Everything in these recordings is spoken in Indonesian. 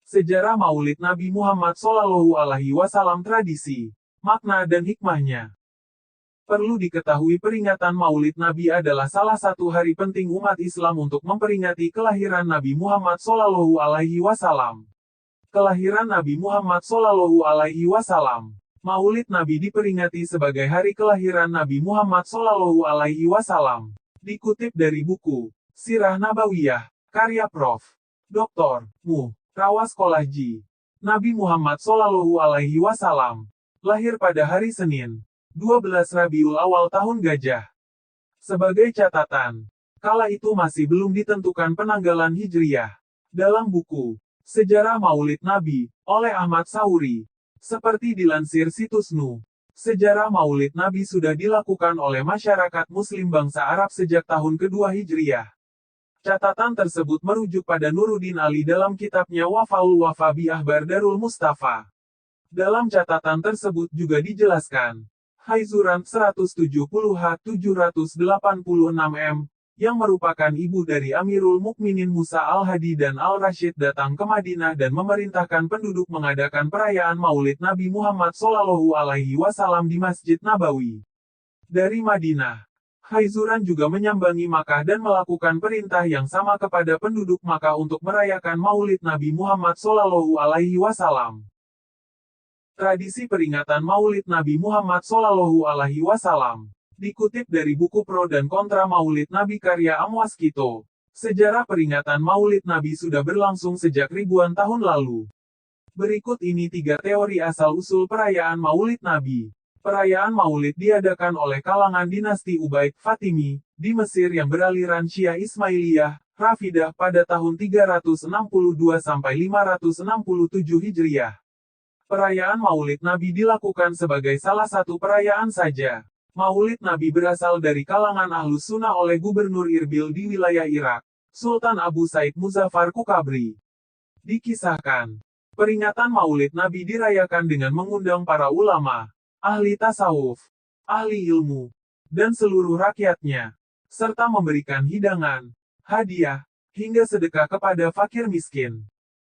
Sejarah Maulid Nabi Muhammad SAW. Tradisi, makna dan hikmahnya. Perlu diketahui peringatan Maulid Nabi adalah salah satu hari penting umat Islam untuk memperingati kelahiran Nabi Muhammad SAW. Kelahiran Nabi Muhammad SAW. Maulid Nabi diperingati sebagai hari kelahiran Nabi Muhammad SAW. Dikutip dari buku Sirah Nabawiyah, karya Prof. Dr. Mu. Rawas Kolaji. Nabi Muhammad SAW lahir pada hari Senin, 12 Rabiul Awal tahun Gajah. Sebagai catatan, kala itu masih belum ditentukan penanggalan Hijriyah. Dalam buku Sejarah Maulid Nabi oleh Ahmad Sauri, seperti dilansir situs Nu, sejarah Maulid Nabi sudah dilakukan oleh masyarakat Muslim bangsa Arab sejak tahun kedua Hijriyah. Catatan tersebut merujuk pada Nuruddin Ali dalam kitabnya Wafaul Wafa bi Ahbar Darul Mustafa. Dalam catatan tersebut juga dijelaskan, Haizuran 170H786M, yang merupakan ibu dari Amirul Mukminin Musa Al-Hadi dan Al-Rashid datang ke Madinah dan memerintahkan penduduk mengadakan perayaan Maulid Nabi Muhammad SAW di Masjid Nabawi. Dari Madinah, Haizuran juga menyambangi Makkah dan melakukan perintah yang sama kepada penduduk Makkah untuk merayakan Maulid Nabi Muhammad SAW. Tradisi peringatan Maulid Nabi Muhammad SAW dikutip dari buku Pro dan Kontra Maulid Nabi karya Amwas Kito. Sejarah peringatan Maulid Nabi sudah berlangsung sejak ribuan tahun lalu. Berikut ini 3 teori asal-usul perayaan Maulid Nabi. Perayaan Maulid diadakan oleh kalangan dinasti Ubaid Fatimi di Mesir yang beraliran Syiah Ismailiyah, Rafidah pada tahun 362 sampai 567 Hijriah. Perayaan Maulid Nabi dilakukan sebagai salah satu perayaan saja. Maulid Nabi berasal dari kalangan Ahlus Sunnah oleh Gubernur Irbil di wilayah Irak, Sultan Abu Said Muzaffar Kukabri. Dikisahkan, peringatan Maulid Nabi dirayakan dengan mengundang para ulama, ahli tasawuf, ahli ilmu, dan seluruh rakyatnya, serta memberikan hidangan, hadiah, hingga sedekah kepada fakir miskin.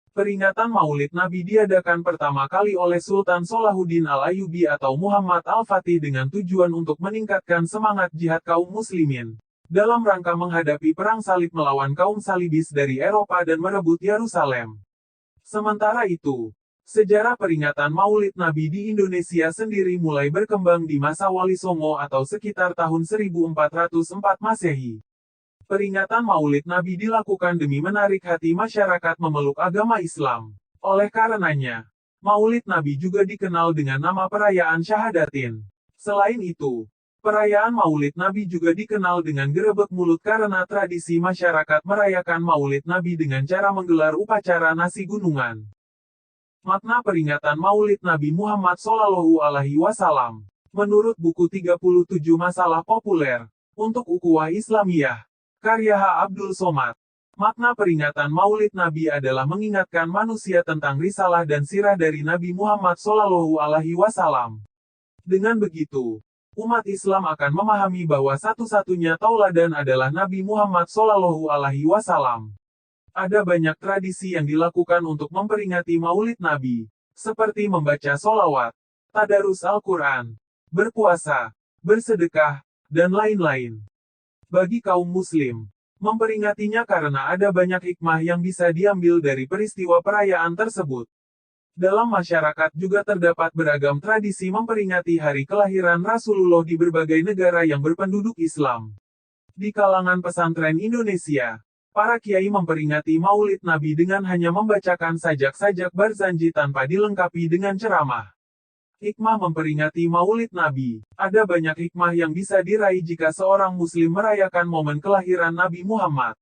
Peringatan Maulid Nabi diadakan pertama kali oleh Sultan Salahuddin Al-Ayyubi atau Muhammad Al-Fatih dengan tujuan untuk meningkatkan semangat jihad kaum muslimin, dalam rangka menghadapi perang salib melawan kaum salibis dari Eropa dan merebut Yerusalem. Sementara itu, sejarah peringatan Maulid Nabi di Indonesia sendiri mulai berkembang di masa Wali Songo atau sekitar tahun 1404 Masehi. Peringatan Maulid Nabi dilakukan demi menarik hati masyarakat memeluk agama Islam. Oleh karenanya, Maulid Nabi juga dikenal dengan nama perayaan Syahadatin. Selain itu, perayaan Maulid Nabi juga dikenal dengan gerebek mulut karena tradisi masyarakat merayakan Maulid Nabi dengan cara menggelar upacara nasi gunungan. Makna peringatan Maulid Nabi Muhammad SAW. Menurut buku 37 Masalah Populer untuk Ukhuwah Islamiyah, karya H. Abdul Somad, makna peringatan Maulid Nabi adalah mengingatkan manusia tentang risalah dan sirah dari Nabi Muhammad SAW. Dengan begitu, umat Islam akan memahami bahwa satu-satunya tauladan adalah Nabi Muhammad SAW. Ada banyak tradisi yang dilakukan untuk memperingati Maulid Nabi, seperti membaca sholawat, tadarus Al-Quran, berpuasa, bersedekah, dan lain-lain. Bagi kaum muslim, memperingatinya karena ada banyak hikmah yang bisa diambil dari peristiwa perayaan tersebut. Dalam masyarakat juga terdapat beragam tradisi memperingati hari kelahiran Rasulullah di berbagai negara yang berpenduduk Islam. Di kalangan pesantren Indonesia, para kiai memperingati Maulid Nabi dengan hanya membacakan sajak-sajak barzanji tanpa dilengkapi dengan ceramah. Hikmah memperingati Maulid Nabi. Ada banyak hikmah yang bisa diraih jika seorang muslim merayakan momen kelahiran Nabi Muhammad.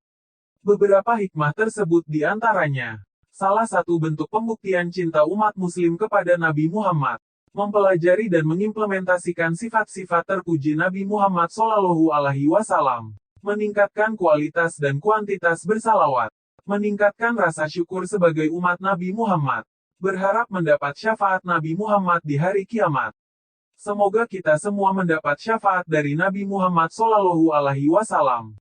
Beberapa hikmah tersebut diantaranya, salah satu bentuk pembuktian cinta umat muslim kepada Nabi Muhammad, mempelajari dan mengimplementasikan sifat-sifat terpuji Nabi Muhammad SAW, meningkatkan kualitas dan kuantitas bersalawat, meningkatkan rasa syukur sebagai umat Nabi Muhammad, berharap mendapat syafaat Nabi Muhammad di hari kiamat. Semoga kita semua mendapat syafaat dari Nabi Muhammad SAW.